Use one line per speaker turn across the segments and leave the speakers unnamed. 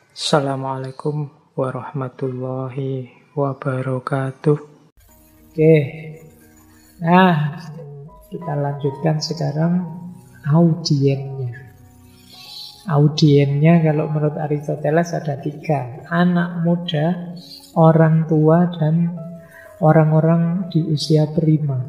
Assalamualaikum warahmatullahi wabarakatuh. Oke, nah kita lanjutkan sekarang audiennya. Audiennya kalau menurut Aristoteles ada 3. Anak muda, orang tua, dan orang-orang di usia prima.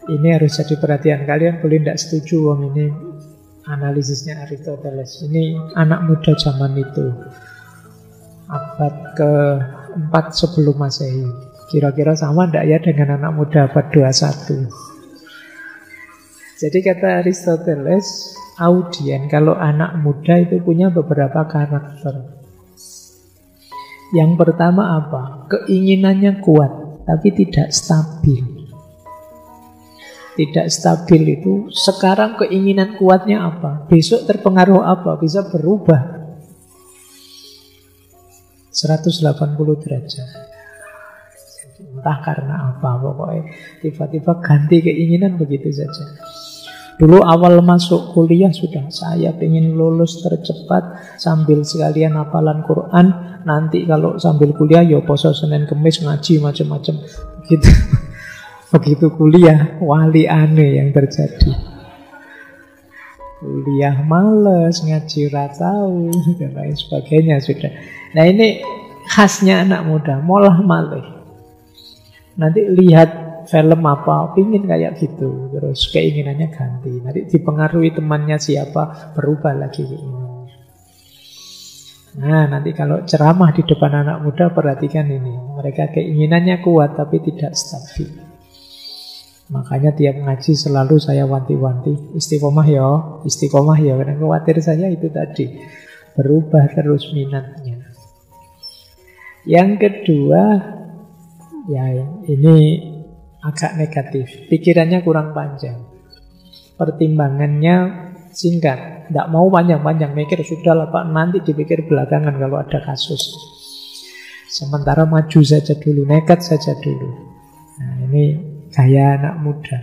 Ini harus jadi perhatian kalian, boleh tidak setuju wong ini analisisnya Aristoteles. Ini anak muda zaman itu, abad ke-4 sebelum Masehi. Kira-kira sama tidak ya dengan anak muda abad 21? Jadi kata Aristoteles, audien kalau anak muda itu punya beberapa karakter. Yang pertama apa? Keinginannya kuat, tapi tidak stabil. Tidak stabil itu sekarang keinginan kuatnya apa? Besok terpengaruh apa? Bisa berubah 180 derajat. Entah karena apa, pokoknya tiba-tiba ganti keinginan begitu saja. Dulu awal masuk kuliah sudah saya pengen lulus tercepat sambil sekalian hafalan Quran. Nanti kalau sambil kuliah ya poso Senin Kemis ngaji macam-macam gitu. Begitu kuliah, wali aneh yang terjadi. Kuliah males, ngaji ratau, dan lain sebagainya sudah. Nah ini khasnya anak muda, molah malih. Nanti lihat film apa, pingin kayak gitu, terus keinginannya ganti. Nanti dipengaruhi temannya siapa, berubah lagi keinginannya. Nah nanti kalau ceramah di depan anak muda, perhatikan ini. Mereka keinginannya kuat tapi tidak stabil. Makanya tiap ngaji selalu saya wanti-wanti, istiqomah ya, karena khawatir saya itu tadi, berubah terus minatnya. Yang kedua, ya ini agak negatif, pikirannya kurang panjang, pertimbangannya singkat, tidak mau panjang-panjang, mikir sudah lah Pak, nanti dipikir belakangan kalau ada kasus. Sementara maju saja dulu, nekat saja dulu. Nah ini gaya anak muda.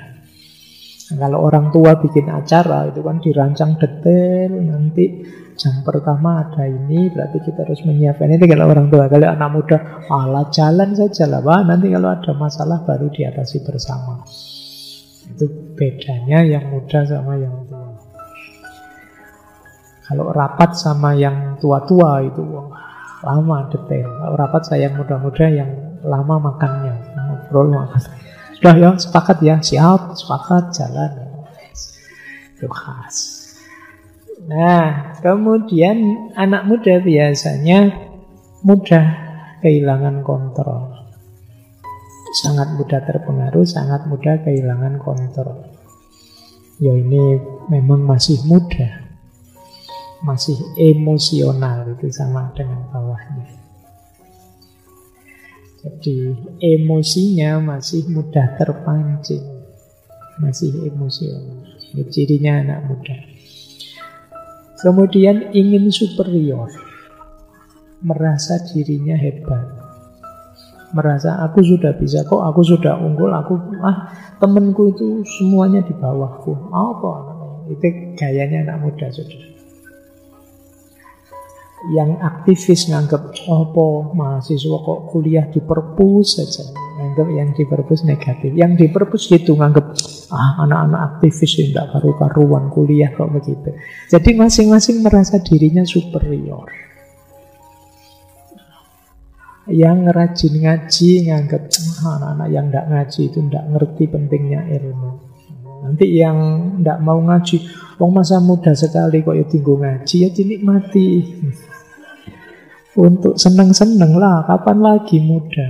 Nah, kalau orang tua bikin acara itu kan dirancang detail, nanti jam pertama ada ini, berarti kita harus menyiapkan itu kalau orang tua. Kalau anak muda, ala jalan saja lah Pak, nanti kalau ada masalah baru diatasi bersama. Itu bedanya yang muda sama yang tua. Kalau rapat sama yang tua-tua itu lama detail. Kalau rapat saya yang muda-muda, yang lama makannya, ngobrol makan. Sudah ya, sepakat ya, siap, sepakat, jalan. Itu khas. Nah, kemudian anak muda biasanya mudah kehilangan kontrol. Sangat mudah terpengaruh, sangat mudah kehilangan kontrol. Ya ini memang masih muda. Masih emosional, itu sama dengan bawahnya. Jadi emosinya masih mudah terpancing, masih emosional. Ini cirinya anak muda. Kemudian ingin superior, merasa dirinya hebat, merasa aku sudah bisa kok, aku sudah unggul, temanku itu semuanya di bawahku. Apa namanya? Itu gayanya anak muda sudah. Yang aktivis nganggap mahasiswa kok kuliah di perpus saja, nganggap yang di perpus negatif, yang di perpus gitu nganggap anak-anak aktivis yang tidak karu-karuan kuliah kok begitu. Jadi masing-masing merasa dirinya superior. Yang rajin ngaji nganggap anak-anak yang tidak ngaji itu tidak ngerti pentingnya ilmu. Nanti yang tidak mau ngaji, masa muda sekali kok ya tinggal ngaji, ya dinikmati. Untuk seneng-seneng lah, kapan lagi muda.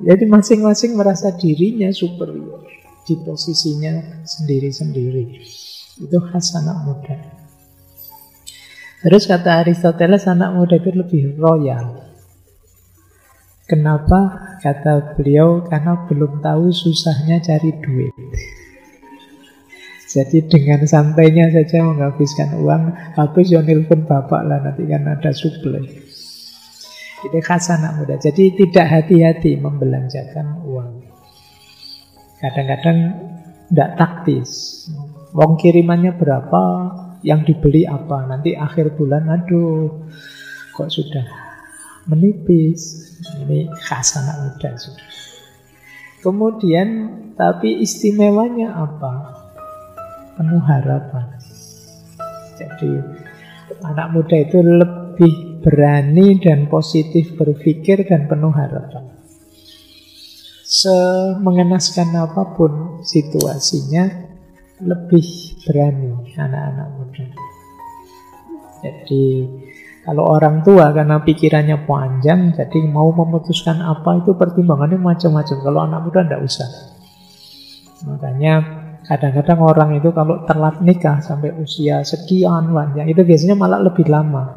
Jadi masing-masing merasa dirinya superior di posisinya sendiri-sendiri. Itu khas anak muda. Terus kata Aristoteles, anak muda itu lebih royal. Kenapa? Kata beliau, karena belum tahu susahnya cari duit. Jadi dengan santainya saja menghabiskan uang, habis ya nelpon bapak lah, nanti kan ada suplai. Itu khas anak muda. Jadi tidak hati-hati membelanjakan uang. Kadang-kadang tidak taktis. Wong kirimannya berapa, yang dibeli apa. Nanti akhir bulan, aduh, kok sudah menipis. Ini khas anak muda sudah. Kemudian, tapi istimewanya apa? Penuh harapan. Jadi, anak muda itu lebih berani dan positif berpikir dan penuh harapan. Semengenaskan apapun situasinya, lebih berani anak-anak muda. Jadi kalau orang tua karena pikirannya panjang, jadi mau memutuskan apa itu pertimbangannya macam-macam. Kalau anak muda tidak usah. Makanya kadang-kadang orang itu kalau telat nikah sampai usia sekian banyak, itu biasanya malah lebih lama.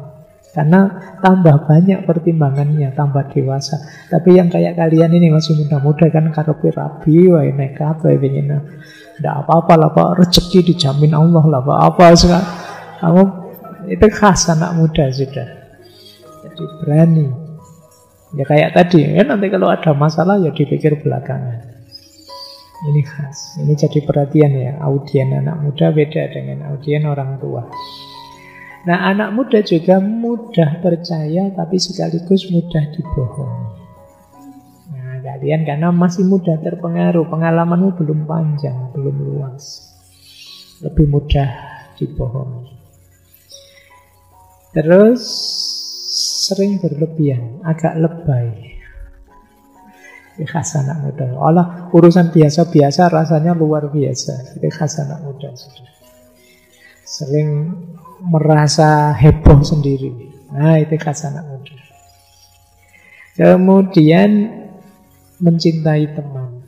Karena tambah banyak pertimbangannya, tambah dewasa. Tapi yang kayak kalian ini masih muda-muda kan, karepe rabi, wae nekat, wae pengen. Tidak apa-apa lah Pak, rezeki dijamin Allah lah Pak. Apa sekarang? Kamu itu khas anak muda sudah. Jadi berani. Ya kayak tadi, ya nanti kalau ada masalah ya dipikir belakangan. Ini khas. Ini jadi perhatian ya. Audien anak muda beda dengan audien orang tua. Nah, anak muda juga mudah percaya tapi sekaligus mudah dibohongi. Nah, kalian karena masih mudah terpengaruh, pengalamanmu belum panjang, belum luas, lebih mudah dibohongi. Terus sering berlebihan, agak lebay. Ini khas anak muda. Allah, urusan biasa-biasa rasanya luar biasa. Ini khas anak muda. Sering merasa heboh sendiri. Nah, itu khas anak muda. Kemudian mencintai teman.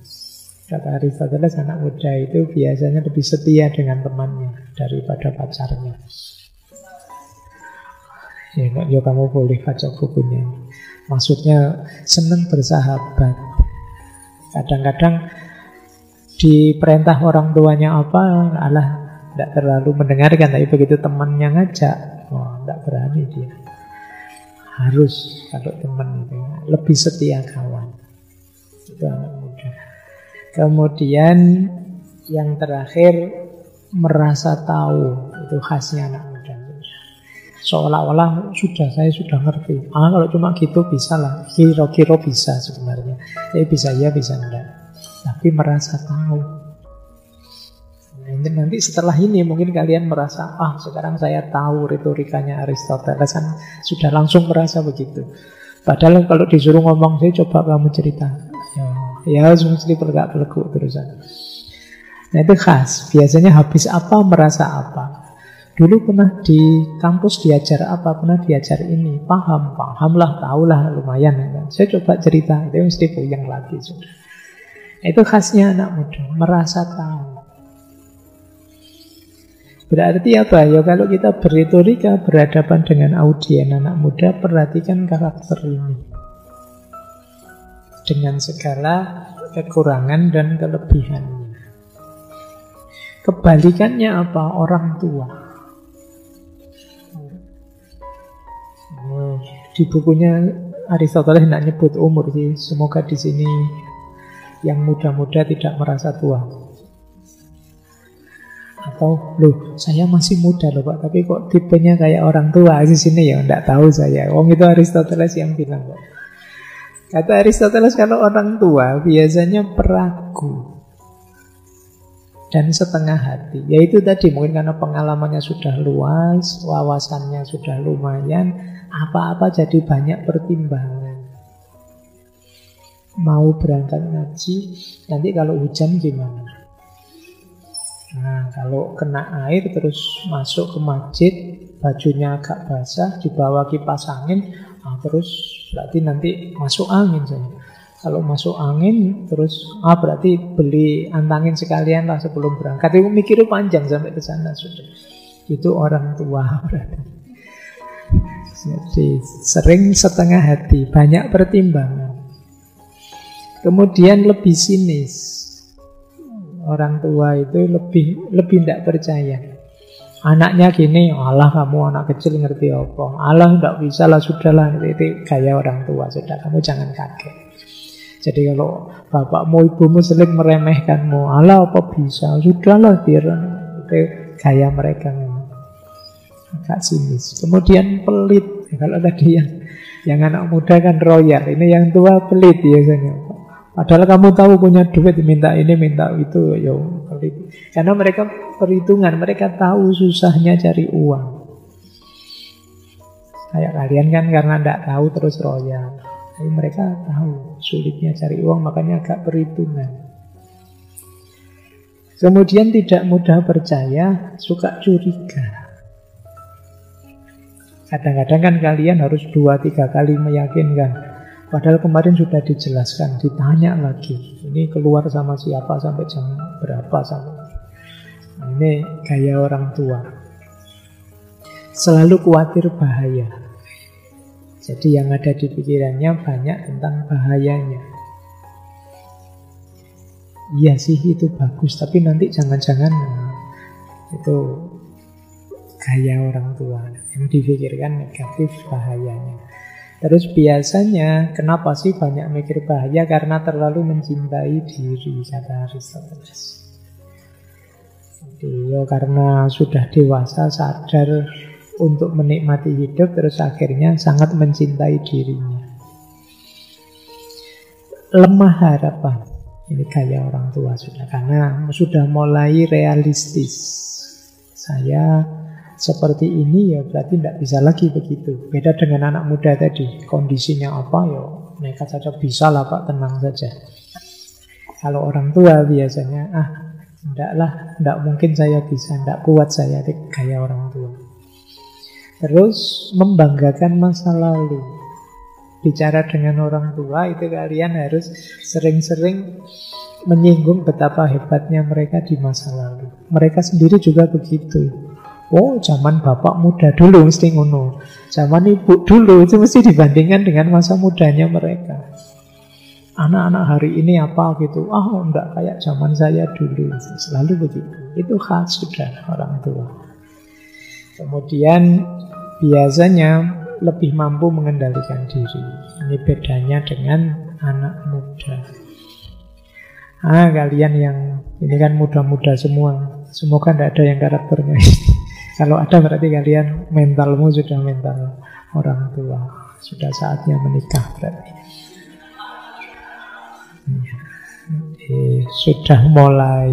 Kata Aristoteles, anak muda itu biasanya lebih setia dengan temannya daripada pacarnya. Ya kamu boleh baca bukunya. Maksudnya senang bersahabat. Kadang-kadang diperintah orang tuanya apa, alah tidak terlalu mendengarkan, tapi begitu temannya ngajak, tidak berani dia. Harus kalau teman itu lebih setia kawan. Itu anak muda. Kemudian yang terakhir merasa tahu, itu khasnya anak muda. Seolah-olah saya sudah ngerti. Kalau cuma gitu bisa lah, kira-kira bisa sebenarnya. Tapi bisa ya, bisa enggak. Tapi merasa tahu. Nanti setelah ini mungkin kalian merasa, sekarang saya tahu retorikanya Aristoteles, kan sudah langsung merasa begitu. Padahal kalau disuruh ngomong, saya coba kamu cerita. Ya mesti pelegak-peleguk terusan. Nah itu khas. Biasanya habis apa merasa apa. Dulu pernah di kampus diajar apa, pernah diajar ini, paham lah, tahulah lumayan. Saya coba cerita, itu mesti puyeng lagi sudah. Itu khasnya anak muda, merasa tahu. Berarti apa? Ya kalau kita berretorika, berhadapan dengan audien anak muda, perhatikan karakter ini. Dengan segala kekurangan dan kelebihannya. Kebalikannya apa? Orang tua. Di bukunya Aristoteles tidak nyebut umur sih. Semoga di sini yang muda-muda tidak merasa tua. Atau, saya masih muda loh Pak, tapi kok tipenya kayak orang tua di sini ya, enggak tahu saya. Itu Aristoteles yang bilang kok. Kata Aristoteles, kalau orang tua biasanya peragu dan setengah hati. Yaitu tadi mungkin karena pengalamannya sudah luas, wawasannya sudah lumayan, apa-apa jadi banyak pertimbangan. Mau berangkat ngaji, nanti kalau hujan gimana? Nah, kalau kena air terus masuk ke masjid, bajunya agak basah, dibawa kipas angin, terus berarti nanti masuk angin saja. Kalau masuk angin, terus berarti beli antangin sekalian lah sebelum berangkat. Itu mikirnya panjang sampai ke sana sudah. Itu orang tua berarti. Jadi sering setengah hati, banyak pertimbangan. Kemudian lebih sinis. Orang tua itu lebih tidak percaya. Anaknya gini, Allah kamu anak kecil ngerti apa? Allah tidak bisa lah, sudahlah. Itu gaya orang tua, sudah kamu jangan kaget. Jadi kalau bapakmu ibumu sering meremehkanmu, Allah apa bisa? Sudahlah biar itu gaya mereka. agak sinis. Kemudian pelit. Kalau tadi yang anak muda kan royal, ini yang tua pelit biasanya. Padahal kamu tahu punya duit, minta ini, minta itu, ya pelit. Karena mereka perhitungan, mereka tahu susahnya cari uang. Kayak kalian kan karena tidak tahu terus royal. Tapi mereka tahu sulitnya cari uang, makanya agak perhitungan. Kemudian tidak mudah percaya, suka curiga. Kadang-kadang kan kalian harus 2-3 kali meyakinkan. Padahal kemarin sudah dijelaskan, ditanya lagi. Ini keluar sama siapa, sampai jam berapa. Nah, ini gaya orang tua. Selalu khawatir bahaya. Jadi yang ada di pikirannya banyak tentang bahayanya. Iya sih itu bagus, tapi nanti jangan-jangan itu gaya orang tua. Yang dipikirkan negatif bahayanya. Terus biasanya kenapa sih banyak mikir bahaya? Karena terlalu mencintai diri, kata Aristoteles. Jadi karena sudah dewasa, sadar untuk menikmati hidup, terus akhirnya sangat mencintai dirinya. Lemah harapan. Ini gaya orang tua sudah, karena sudah mulai realistis. Saya seperti ini ya berarti tidak bisa lagi begitu. Beda dengan anak muda tadi, kondisinya apa ya nekat saja, bisa lah Pak, tenang saja. Kalau orang tua biasanya tidak mungkin saya bisa, tidak kuat saya, itu gaya orang tua. Terus membanggakan masa lalu. Bicara dengan orang tua itu kalian harus sering-sering menyinggung betapa hebatnya mereka di masa lalu. Mereka sendiri juga begitu. Oh, zaman bapak muda dulu mesti ngono. Zaman ibu dulu itu mesti dibandingkan dengan masa mudanya mereka. Anak-anak hari ini apa gitu. Enggak kayak zaman saya dulu. Selalu begitu. Itu khas sudah orang tua. Kemudian biasanya lebih mampu mengendalikan diri. Ini bedanya dengan anak muda. Kalian yang ini kan muda-muda semua. Semoga tidak ada yang karakternya. Kalau ada berarti kalian mentalmu sudah mental orang tua. Sudah saatnya menikah berarti. Sudah mulai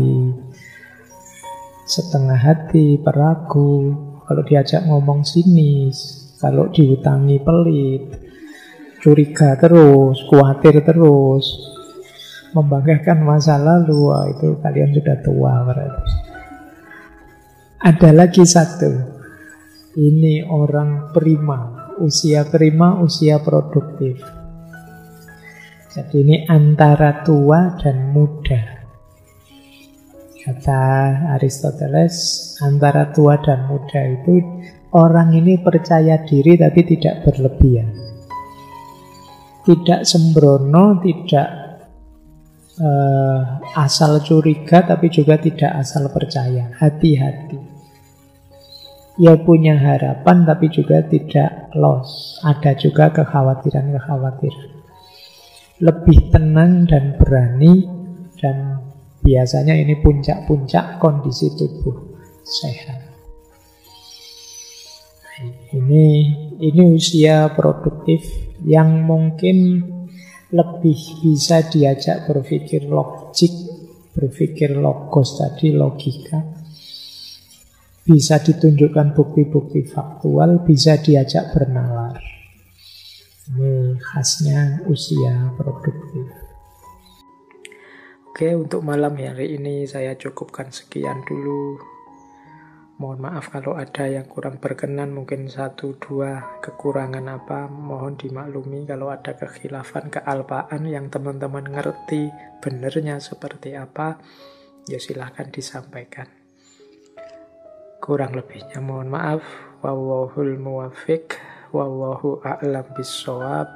setengah hati, peragu. Kalau diajak ngomong sinis, kalau dihutangi pelit, curiga terus, khawatir terus, membanggakan masa lalu, itu kalian sudah tua berarti. Ada lagi satu. Ini orang prima, usia produktif. Jadi ini antara tua dan muda. Kata Aristoteles, antara tua dan muda itu orang ini percaya diri tapi tidak berlebihan. Tidak sembrono, tidak asal curiga, tapi juga tidak asal percaya. Hati-hati. Ya punya harapan tapi juga tidak loss. Ada juga kekhawatiran-kekhawatiran. Lebih tenang dan berani, dan biasanya ini puncak-puncak kondisi tubuh sehat. Ini usia produktif yang mungkin lebih bisa diajak berpikir logik, berpikir logos tadi, logika. Bisa ditunjukkan bukti-bukti faktual, bisa diajak bernalar. Ini khasnya usia produktif. Oke, untuk malam hari ini saya cukupkan sekian dulu. Mohon maaf kalau ada yang kurang berkenan, mungkin 1-2 kekurangan apa, mohon dimaklumi. Kalau ada kekhilafan, kealpaan yang teman-teman ngerti benernya seperti apa, ya silahkan disampaikan. Kurang lebihnya mohon maaf. Wallahul muwaffiq, wallahu a'lam bissawab.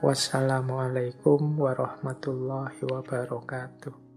Wassalamualaikum warahmatullahi wabarakatuh.